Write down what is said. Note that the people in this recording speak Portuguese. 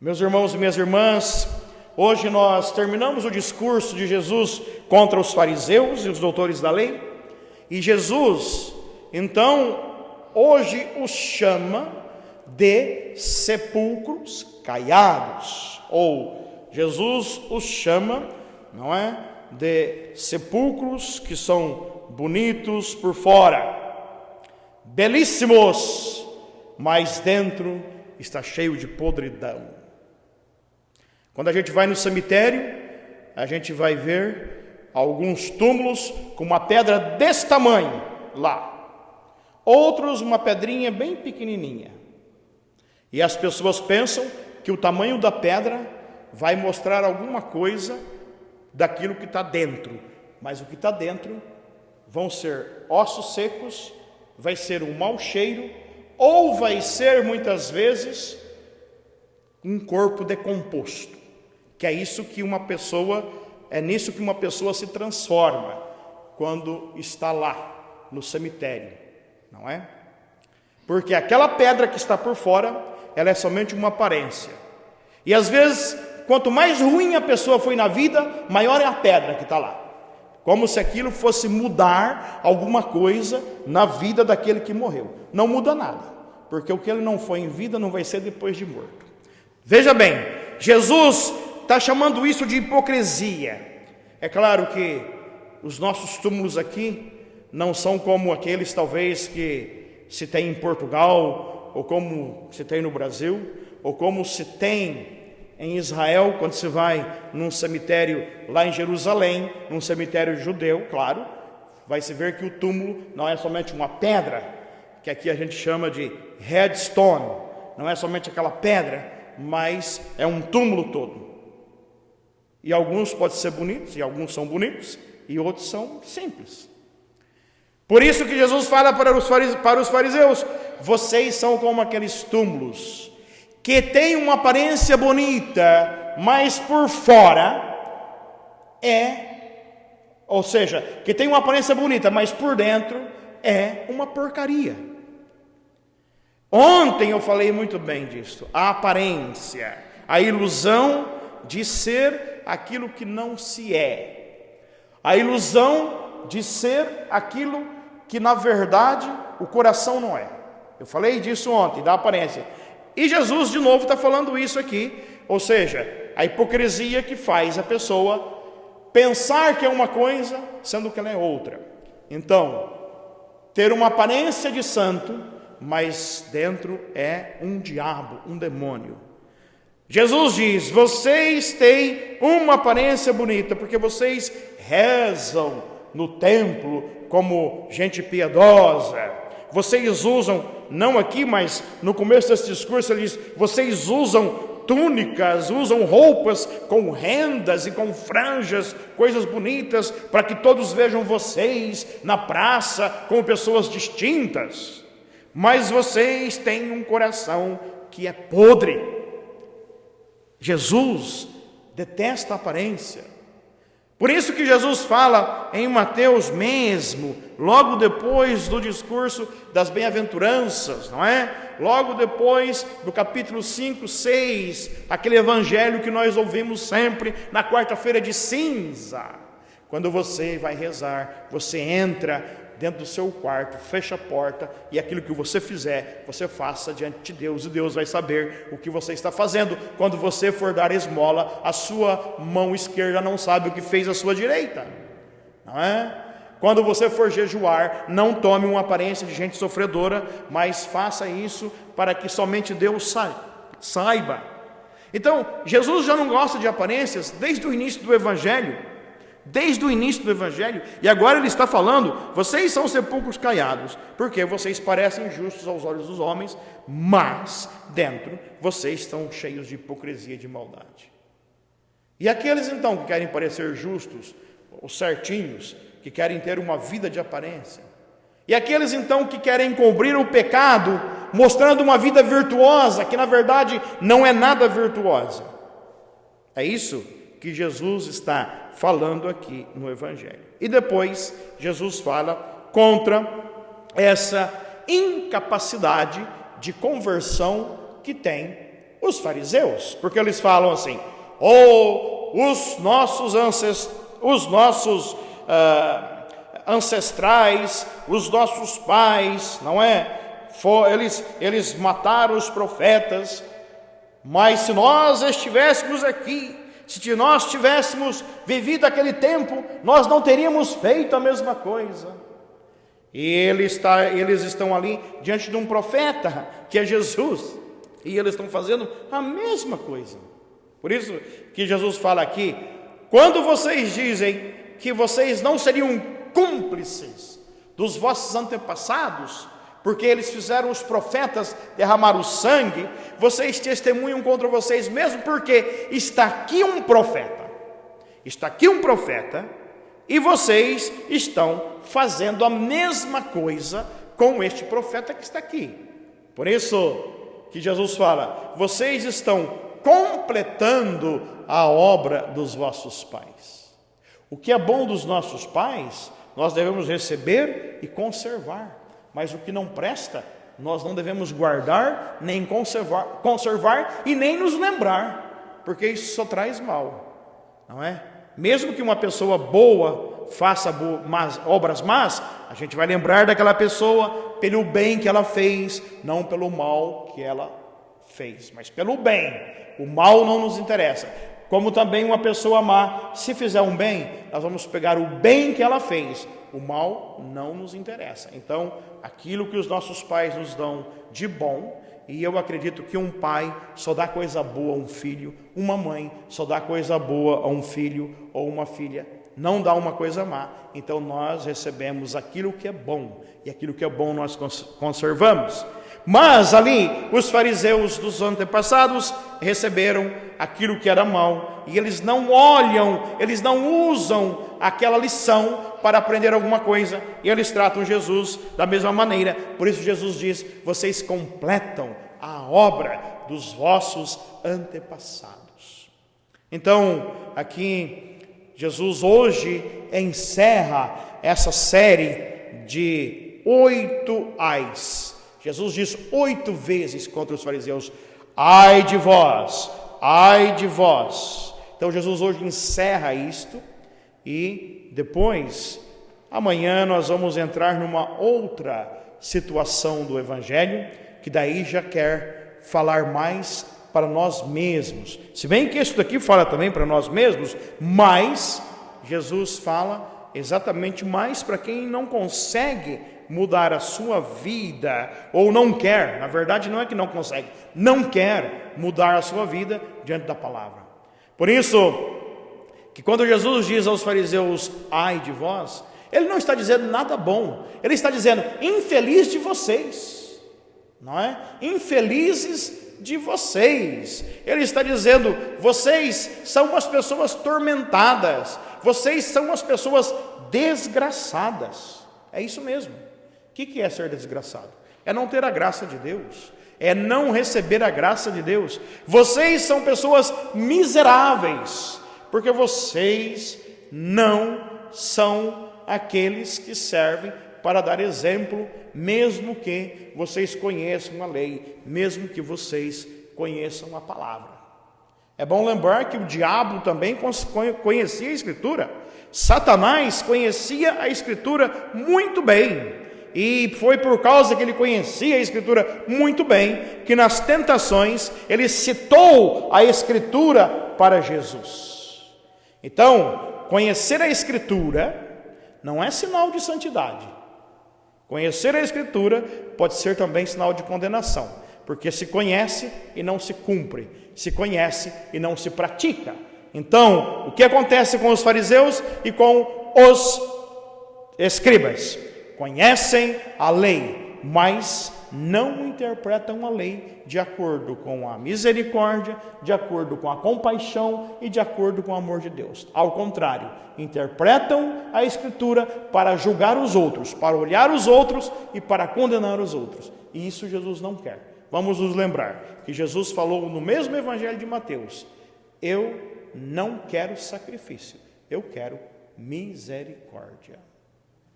Meus irmãos e minhas irmãs, hoje nós terminamos o discurso de Jesus contra os fariseus e os doutores da lei, e Jesus, então, hoje os chama de sepulcros caiados, ou Jesus os chama, não é, de sepulcros que são bonitos por fora, belíssimos, mas dentro está cheio de podridão. Quando a gente vai no cemitério, a gente vai ver alguns túmulos com uma pedra desse tamanho lá, outros uma pedrinha bem pequenininha, e as pessoas pensam que o tamanho da pedra vai mostrar alguma coisa daquilo que está dentro, mas o que está dentro vão ser ossos secos, vai ser um mau cheiro, ou vai ser muitas vezes um corpo decomposto, que é nisso que uma pessoa se transforma quando está lá no cemitério, não é? Porque aquela pedra que está por fora, ela é somente uma aparência, e às vezes quanto mais ruim a pessoa foi na vida, maior é a pedra que está lá, como se aquilo fosse mudar alguma coisa na vida daquele que morreu. Não muda nada, porque o que ele não foi em vida não vai ser depois de morto. Veja bem, Jesus está chamando isso de hipocrisia. É claro que os nossos túmulos aqui não são como aqueles talvez que se tem em Portugal, ou como se tem no Brasil, ou como se tem em Israel, quando se vai num cemitério lá em Jerusalém, num cemitério judeu, claro, vai se ver que o túmulo não é somente uma pedra, que aqui a gente chama de headstone, não é somente aquela pedra, mas é um túmulo todo. E alguns podem ser bonitos, e alguns são bonitos, e outros são simples. Por isso que Jesus fala para os fariseus: vocês são como aqueles túmulos, que têm uma aparência bonita, mas por fora que tem uma aparência bonita, mas por dentro é uma porcaria. Ontem eu falei muito bem disso, a aparência, a ilusão de ser aquilo que não se é, a ilusão de ser aquilo que na verdade o coração não é. Eu falei disso ontem, da aparência. E Jesus de novo está falando isso aqui, ou seja, a hipocrisia que faz a pessoa pensar que é uma coisa, sendo que ela é outra. Então, ter uma aparência de santo, mas dentro é um diabo, um demônio. Jesus diz: vocês têm uma aparência bonita, porque vocês rezam no templo como gente piedosa. Vocês usam, não aqui, mas no começo desse discurso ele diz: vocês usam túnicas, usam roupas com rendas e com franjas, coisas bonitas, para que todos vejam vocês na praça como pessoas distintas. Mas vocês têm um coração que é podre. Jesus detesta a aparência. Por isso que Jesus fala em Mateus mesmo, logo depois do discurso das bem-aventuranças, não é? Logo depois do capítulo 5, 6, aquele evangelho que nós ouvimos sempre na quarta-feira de cinza. Quando você vai rezar, você entra dentro do seu quarto, fecha a porta, e aquilo que você fizer, você faça diante de Deus, e Deus vai saber o que você está fazendo. Quando você for dar esmola, a sua mão esquerda não sabe o que fez a sua direita, não é? Quando você for jejuar, não tome uma aparência de gente sofredora, mas faça isso para que somente Deus saiba. Então, Jesus já não gosta de aparências desde o início do evangelho, e agora ele está falando: vocês são sepulcros caiados, porque vocês parecem justos aos olhos dos homens, mas dentro vocês estão cheios de hipocrisia e de maldade. E aqueles então que querem parecer justos, os certinhos, que querem ter uma vida de aparência, e aqueles então que querem encobrir o pecado, mostrando uma vida virtuosa, que na verdade não é nada virtuosa. É isso que Jesus está falando aqui no Evangelho. E depois Jesus fala contra essa incapacidade de conversão que tem Os fariseus, porque eles falam assim: os nossos ancestrais, os nossos pais, não é? Eles mataram os profetas, mas se nós estivéssemos aqui, se nós tivéssemos vivido aquele tempo, nós não teríamos feito a mesma coisa. E eles estão ali diante de um profeta, que é Jesus, e eles estão fazendo a mesma coisa. Por isso que Jesus fala aqui: quando vocês dizem que vocês não seriam cúmplices dos vossos antepassados, porque eles fizeram os profetas derramar o sangue, vocês testemunham contra vocês mesmos, porque está aqui um profeta, e vocês estão fazendo a mesma coisa com este profeta que está aqui. Por isso que Jesus fala: vocês estão completando a obra dos vossos pais. O que é bom dos nossos pais, nós devemos receber e conservar. Mas o que não presta, nós não devemos guardar, nem conservar e nem nos lembrar, porque isso só traz mal, não é? Mesmo que uma pessoa boa faça obras más, a gente vai lembrar daquela pessoa pelo bem que ela fez, não pelo mal que ela fez, mas pelo bem. O mal não nos interessa. Como também uma pessoa má, se fizer um bem, nós vamos pegar o bem que ela fez. O mal não nos interessa. Então, aquilo que os nossos pais nos dão de bom, e eu acredito que um pai só dá coisa boa a um filho, uma mãe só dá coisa boa a um filho ou uma filha, não dá uma coisa má. Então nós recebemos aquilo que é bom, e aquilo que é bom nós conservamos. Mas ali os fariseus dos antepassados receberam aquilo que era mal, e eles não olham, eles não usam aquela lição para aprender alguma coisa, e eles tratam Jesus da mesma maneira. Por isso Jesus diz: vocês completam a obra dos vossos antepassados. Então aqui Jesus hoje encerra essa série de 8 ais. Jesus diz 8 vezes contra os fariseus: ai de vós, ai de vós. Então Jesus hoje encerra isto, e depois, amanhã nós vamos entrar numa outra situação do Evangelho, que daí já quer falar mais para nós mesmos. Se bem que isso daqui fala também para nós mesmos, mas Jesus fala exatamente mais para quem não consegue mudar a sua vida, ou não quer, na verdade não é que não consegue, não quer mudar a sua vida diante da palavra. Por isso, que quando Jesus diz aos fariseus: ai de vós, ele não está dizendo nada bom, ele está dizendo: infeliz de vocês, não é? Infelizes de vocês. Ele está dizendo: vocês são as pessoas tormentadas, vocês são as pessoas desgraçadas. É isso mesmo. O que é ser desgraçado? É não ter a graça de Deus, é não receber a graça de Deus. Vocês são pessoas miseráveis, porque vocês não são aqueles que servem para dar exemplo, mesmo que vocês conheçam a lei, mesmo que vocês conheçam a palavra. É bom lembrar que o diabo também conhecia a Escritura. Satanás conhecia a Escritura muito bem, e foi por causa que ele conhecia a Escritura muito bem, que nas tentações ele citou a Escritura para Jesus. Então, conhecer a Escritura não é sinal de santidade. Conhecer a Escritura pode ser também sinal de condenação, porque se conhece e não se cumpre, se conhece e não se pratica. Então, o que acontece com os fariseus e com os escribas? Conhecem a lei, mas não interpretam a lei de acordo com a misericórdia, de acordo com a compaixão e de acordo com o amor de Deus. Ao contrário, interpretam a Escritura para julgar os outros, para olhar os outros e para condenar os outros. E isso Jesus não quer. Vamos nos lembrar que Jesus falou no mesmo Evangelho de Mateus: eu não quero sacrifício, eu quero misericórdia.